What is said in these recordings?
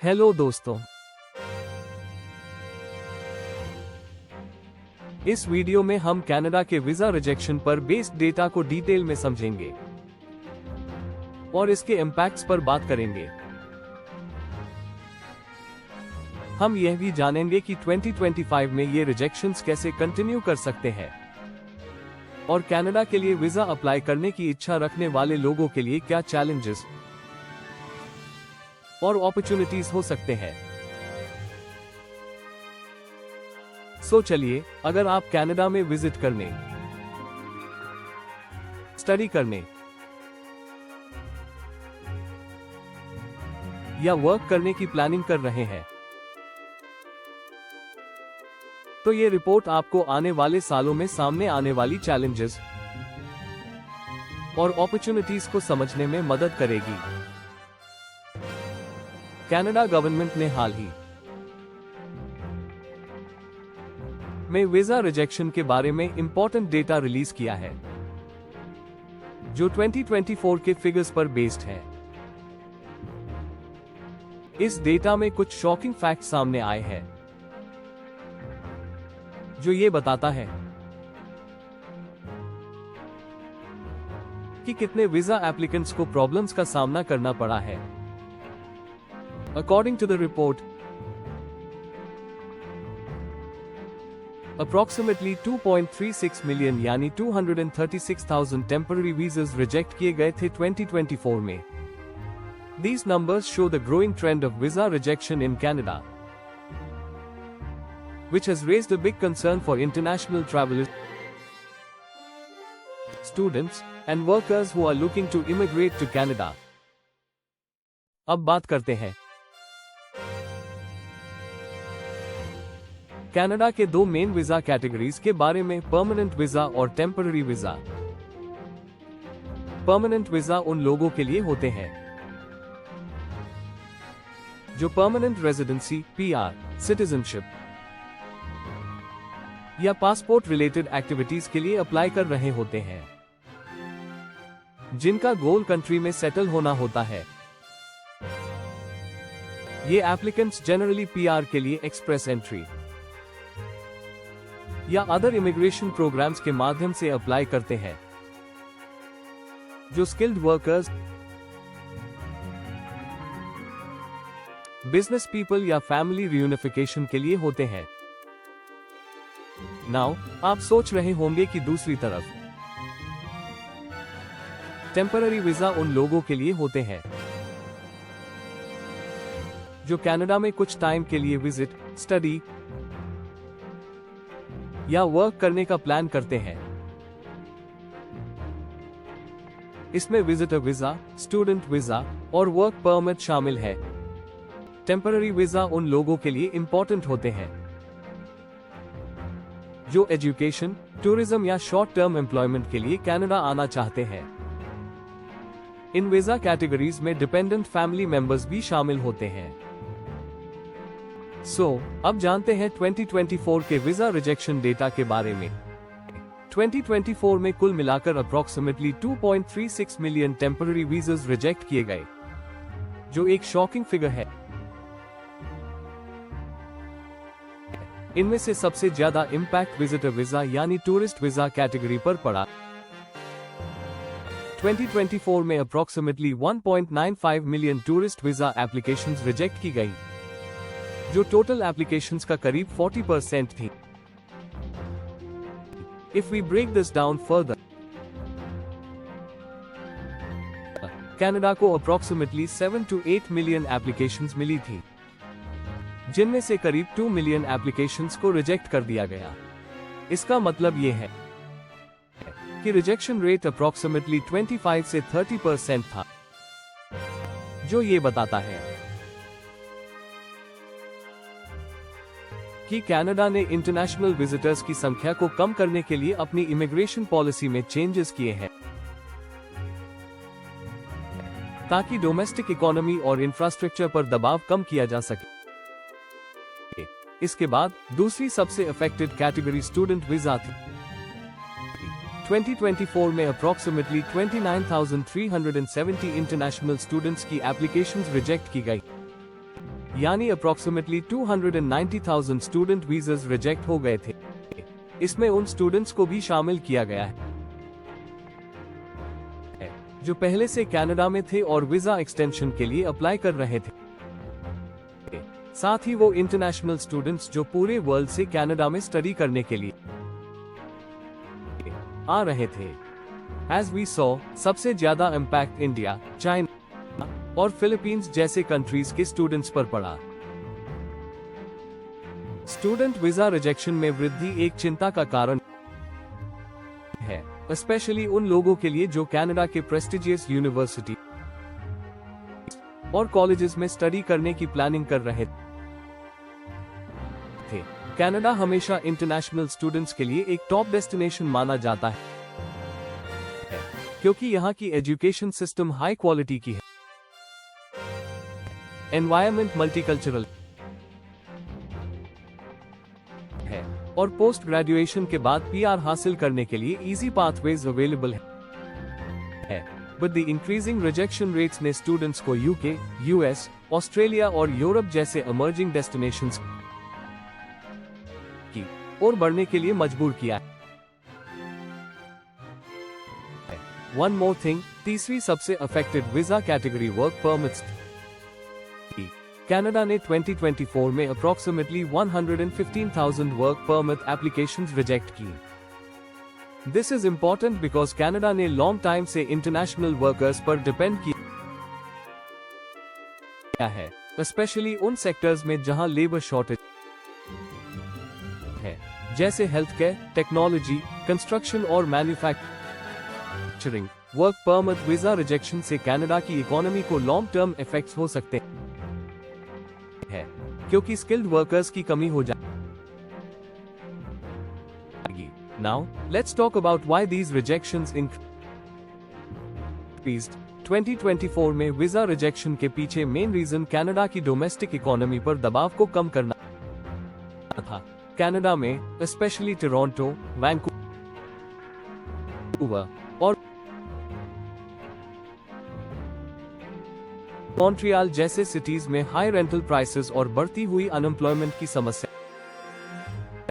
Hello दोस्तों, इस video में हम कनाडा के वीजा रिजेक्शन पर बेस्ड डेटा को डिटेल में समझेंगे और इसके इम्पैक्ट्स पर बात करेंगे। हम यह भी जानेंगे कि 2025 में ये रिजेक्शंस कैसे कंटिन्यू कर सकते हैं और कनाडा के लिए वीजा अप्लाई करने की इच्छा रखने वाले लोगों के लिए क्या चैलेंजेस और अपॉर्चुनिटीज हो सकते हैं। सो चलिए, अगर आप कनाडा में विजिट करने, स्टडी करने या वर्क करने की प्लानिंग कर रहे हैं, तो ये रिपोर्ट आपको आने वाले सालों में सामने आने वाली चैलेंजेस और अपॉर्चुनिटीज को समझने में मदद करेगी। कनाडा गवर्नमेंट ने हाल ही में वीजा रिजेक्शन के बारे में इंपॉर्टेंट डेटा रिलीज किया है, जो 2024 के फिगर्स पर बेस्ड है। इस डेटा में कुछ शॉकिंग फैक्ट्स सामने आए हैं, जो ये बताता है कि कितने वीजा एप्लीकेंट्स को प्रॉब्लम्स का सामना करना पड़ा है। According to the report, approximately 2.36 million यानी 236,000 temporary visas रिजेक्ट किए गए थे 2024 में। These numbers show the growing trend of visa rejection in Canada, which has raised a big concern for international travelers, students, and workers who are looking to immigrate to Canada. अब बात करते हैं Canada के दो main visa categories के बारे में, permanent visa और टेम्पररी वीजा। परमानेंट वीजा उन लोगों के लिए होते हैं जो परमानेंट रेजिडेंसी, पीआर, सिटीजनशिप या पासपोर्ट रिलेटेड एक्टिविटीज के लिए अप्लाई कर रहे होते हैं, जिनका गोल कंट्री में सेटल होना होता है। ये एप्लीकेंट्स जनरली पीआर के लिए एक्सप्रेस एंट्री या अदर इमिग्रेशन प्रोग्राम्स के माध्यम से अप्लाई करते हैं, जो स्किल्ड वर्कर्स, बिजनेस पीपल या फैमिली रियूनिफिकेशन के लिए होते हैं। नाउ आप सोच रहे होंगे कि दूसरी तरफ टेम्पररी वीजा उन लोगों के लिए होते हैं जो कनाडा में कुछ टाइम के लिए विजिट, स्टडी या वर्क करने का प्लान करते हैं। इसमें विजिटर वीजा, स्टूडेंट वीजा और वर्क परमिट शामिल है। टेम्पररी वीजा उन लोगों के लिए इंपॉर्टेंट होते हैं जो एजुकेशन, टूरिज्म या शॉर्ट टर्म एम्प्लॉयमेंट के लिए कनाडा आना चाहते हैं। इन वीजा कैटेगरीज में डिपेंडेंट फैमिली मेंबर्स भी शामिल होते हैं। अब जानते हैं 2024 के वीजा रिजेक्शन डेटा के बारे में। 2024 में कुल मिलाकर approximately 2.36 million temporary visas reject किए गए, जो एक शॉकिंग फिगर है। इनमें से सबसे ज्यादा इंपैक्ट विजिटर वीजा यानी टूरिस्ट वीजा कैटेगरी पर पड़ा। 2024 में approximately 1.95 million tourist visa applications reject की गई, जो टोटल एप्लीकेशंस का करीब 40% थी। If we break this down further, Canada को अप्रॉक्सिमेटली 7 to 8 मिलियन एप्लीकेशंस मिली थी, जिनमें से करीब 2 मिलियन एप्लीकेशंस को रिजेक्ट कर दिया गया। इसका मतलब यह है कि रिजेक्शन रेट अप्रॉक्सिमेटली 25 से 30% था, जो ये बताता है कि कनाडा ने इंटरनेशनल विजिटर्स की संख्या को कम करने के लिए अपनी इमिग्रेशन पॉलिसी में चेंजेस किए हैं, ताकि डोमेस्टिक इकोनॉमी और इंफ्रास्ट्रक्चर पर दबाव कम किया जा सके। इसके बाद दूसरी सबसे अफेक्टेड कैटेगरी स्टूडेंट वीजा थी। 2024 में अप्रॉक्सिमेटली 29,370 इंटरनेशनल स्टूडेंट्स की एप्लीकेशंस रिजेक्ट की गई, यानी अप्रोक्सीमेटली 290,000 स्टूडेंट वीजास रिजेक्ट हो गए थे। इसमें उन स्टूडेंट्स को भी शामिल किया गया है जो पहले से कनाडा में थे और वीजा एक्सटेंशन के लिए अप्लाई कर रहे थे। साथ ही वो इंटरनेशनल स्टूडेंट्स जो पूरे वर्ल्ड से कनाडा में स्टडी करने के लिए आ रहे थे। एज वी सॉ, सबसे ज्यादा इम्पैक्ट इंडिया, चाइना और फिलीपींस जैसे कंट्रीज के स्टूडेंट्स पर पड़ा। स्टूडेंट वीजा रिजेक्शन में वृद्धि एक चिंता का कारण है, स्पेशली उन लोगों के लिए जो कनाडा के प्रेस्टिजियस यूनिवर्सिटी और कॉलेजेस में स्टडी करने की प्लानिंग कर रहे थे। कनाडा हमेशा इंटरनेशनल स्टूडेंट्स के लिए एक टॉप डेस्टिनेशन माना जाता है क्योंकि यहाँ की एजुकेशन सिस्टम हाई क्वालिटी की है, एनवायरनमेंट मल्टीकल्चरल है और पोस्ट ग्रेजुएशन के बाद पीआर हासिल करने के लिए इजी पाथवेज अवेलेबल है। But the increasing rejection rates ने स्टूडेंट्स को यूके, यूएस, ऑस्ट्रेलिया और यूरोप जैसे इमर्जिंग डेस्टिनेशंस की ओर बढ़ने के लिए मजबूर किया है। वन मोर थिंग, तीसरी सबसे affected visa category work permits थी। कनाडा ने 2024 में approximately 115,000 work permit applications reject की। This is important because Canada ने लॉन्ग टाइम से इंटरनेशनल वर्कर्स पर डिपेंड किया है, स्पेशली उन सेक्टर्स में जहां लेबर शॉर्टेज है, जैसे हेल्थ केयर, टेक्नोलॉजी, कंस्ट्रक्शन और manufacturing. Work permit visa rejection से कनाडा की इकोनॉमी को लॉन्ग टर्म इफेक्ट्स हो सकते हैं क्योंकि स्किल्ड वर्कर्स की कमी हो जाएगी। Now, let's talk about why these rejections increased. 2024 में वीजा रिजेक्शन के पीछे मेन रीजन कनाडा की डोमेस्टिक इकोनॉमी पर दबाव को कम करना था। कनाडा में स्पेशली टोरंटो, वैंकूवर और मॉन्ट्रियल जैसे सिटीज में हाई रेंटल प्राइसेस और बढ़ती हुई अनएम्प्लॉयमेंट की समस्या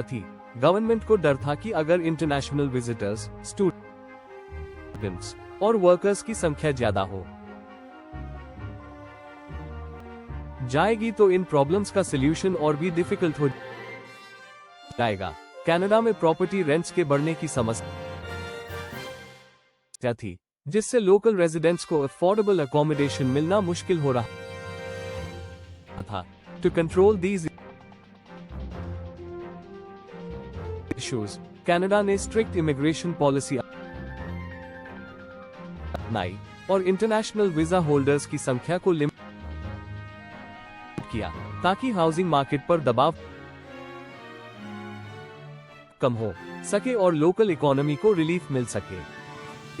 थी। गवर्नमेंट को डर था कि अगर इंटरनेशनल विजिटर्स, स्टूडेंट्स और वर्कर्स की संख्या ज्यादा हो जाएगी तो इन प्रॉब्लम्स का सलूशन और भी डिफिकल्ट हो जाएगा। कनाडा में प्रॉपर्टी रेंट्स के बढ़ने की समस्या थी, जिससे लोकल रेजिडेंट्स को अफोर्डेबल अकोमोडेशन मिलना मुश्किल हो रहा था। To control these issues, Canada ने स्ट्रिक्ट इमिग्रेशन पॉलिसी अपनाई और इंटरनेशनल वीजा होल्डर्स की संख्या को लिमिट किया ताकि हाउसिंग मार्केट पर दबाव कम हो सके और लोकल इकोनॉमी को रिलीफ मिल सके।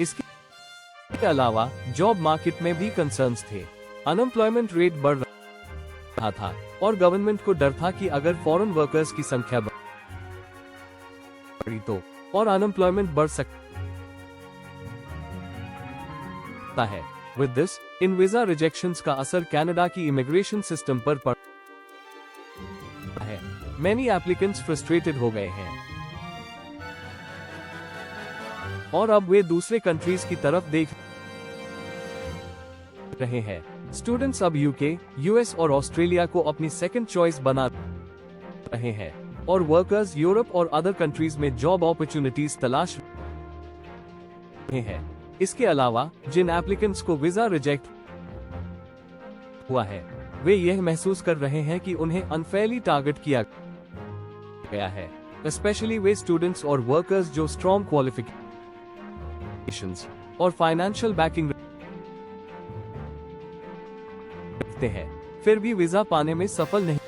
इसके अलावा जॉब मार्केट में भी कंसर्न्स थे। अनएम्प्लॉयमेंट रेट बढ़ रहा था और गवर्नमेंट को डर था कि अगर फॉरेन वर्कर्स की संख्या तो और अनएम्प्लॉयमेंट बढ़ सकता है। With this, in visa rejections का असर कनाडा की इमिग्रेशन सिस्टम पर पड़ा है। मेनी एप्लीकेंट्स फ्रस्ट्रेटेड हो गए हैं और अब वे दूसरे कंट्रीज की तरफ देख रहे हैं। स्टूडेंट्स अब यूके, यूएस और ऑस्ट्रेलिया को अपनी सेकंड चॉइस बना रहे हैं और वर्कर्स यूरोप और अदर कंट्रीज में जॉब अपॉर्चुनिटीज तलाश रहे हैं। इसके अलावा जिन एप्लीकेंट्स को वीजा रिजेक्ट हुआ है, वे यह महसूस कर रहे हैं कि उन्हें अनफेयरली टारगेट किया गया है, स्पेशली वे स्टूडेंट्स और वर्कर्स जो स्ट्रॉन्ग क्वालिफिकेशंस और फाइनेंशियल बैकिंग रखते हैं, फिर भी वीजा पाने में सफल नहीं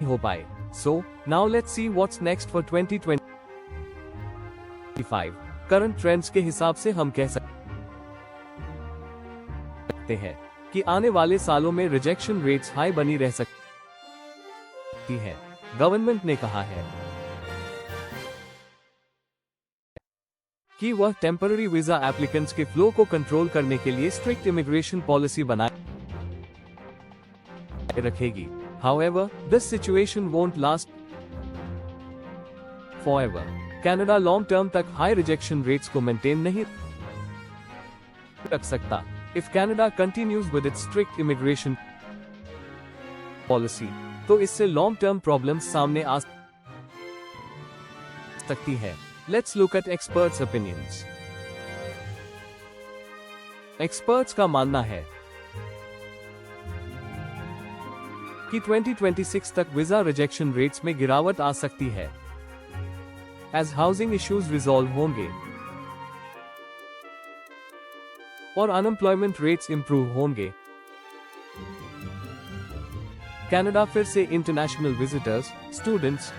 हो पाए। So, now let's see what's next for 2025. Current trends के हिसाब से हम कह सकते हैं कि आने वाले सालों में रिजेक्शन रेट्स हाई बनी रह सकती है। गवर्नमेंट ने कहा है कि वह टेम्पररी वीजा एप्लीकेंट्स के फ्लो को कंट्रोल करने के लिए स्ट्रिक्ट इमिग्रेशन पॉलिसी बनाएगी रखेगी। However, this situation won't last forever. Canada long term तक हाई रिजेक्शन रेट्स को मेंटेन नहीं रख सकता। If Canada continues with its strict immigration policy, तो इससे लॉन्ग टर्म प्रॉब्लम्स सामने आ सकती है। Let's look at experts' opinions. Experts का मानना है कि 2026 तक वीजा रिजेक्शन रेट्स में गिरावट आ सकती है एज हाउसिंग इश्यूज रिजॉल्व होंगे और अनएम्प्लॉयमेंट रेट्स इंप्रूव होंगे। कनाडा फिर से इंटरनेशनल विजिटर्स, स्टूडेंट्स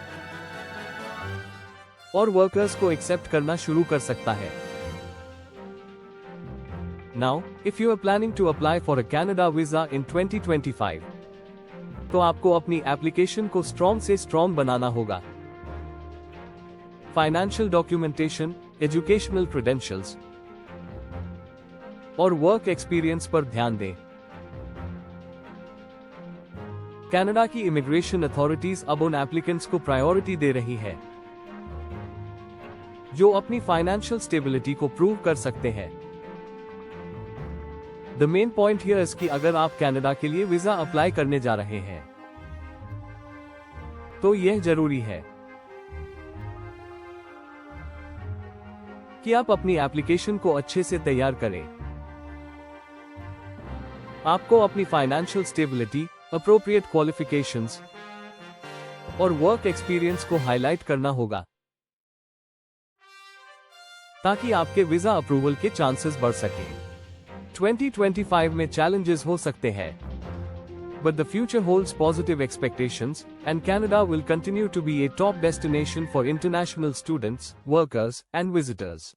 और वर्कर्स को एक्सेप्ट करना शुरू कर सकता है। Now, if you are planning to apply for a Canada visa in 2025, तो आपको अपनी एप्लीकेशन को स्ट्रॉन्ग से स्ट्रॉन्ग बनाना होगा। फाइनेंशियल डॉक्यूमेंटेशन, एजुकेशनल क्रेडेंशियल्स और वर्क एक्सपीरियंस पर ध्यान दें। कनाडा की इमिग्रेशन अथॉरिटीज अब उन एप्लीकेंट्स को प्रायोरिटी दे रही है जो अपनी फाइनेंशियल स्टेबिलिटी को प्रूव कर सकते हैं। The main point here is कि अगर आप कनाडा के लिए वीजा अप्लाई करने जा रहे हैं तो यह जरूरी है कि आप अपनी एप्लीकेशन को अच्छे से तैयार करें। आपको अपनी फाइनेंशियल स्टेबिलिटी, अप्रोप्रिएट क्वालिफिकेशंस और वर्क एक्सपीरियंस को हाईलाइट करना होगा ताकि आपके वीजा अप्रूवल के चांसेस बढ़ सके। 2025 में चैलेंजेस हो सकते हैं, but the future holds positive expectations, and Canada will continue to be a top destination for international students, workers, and visitors.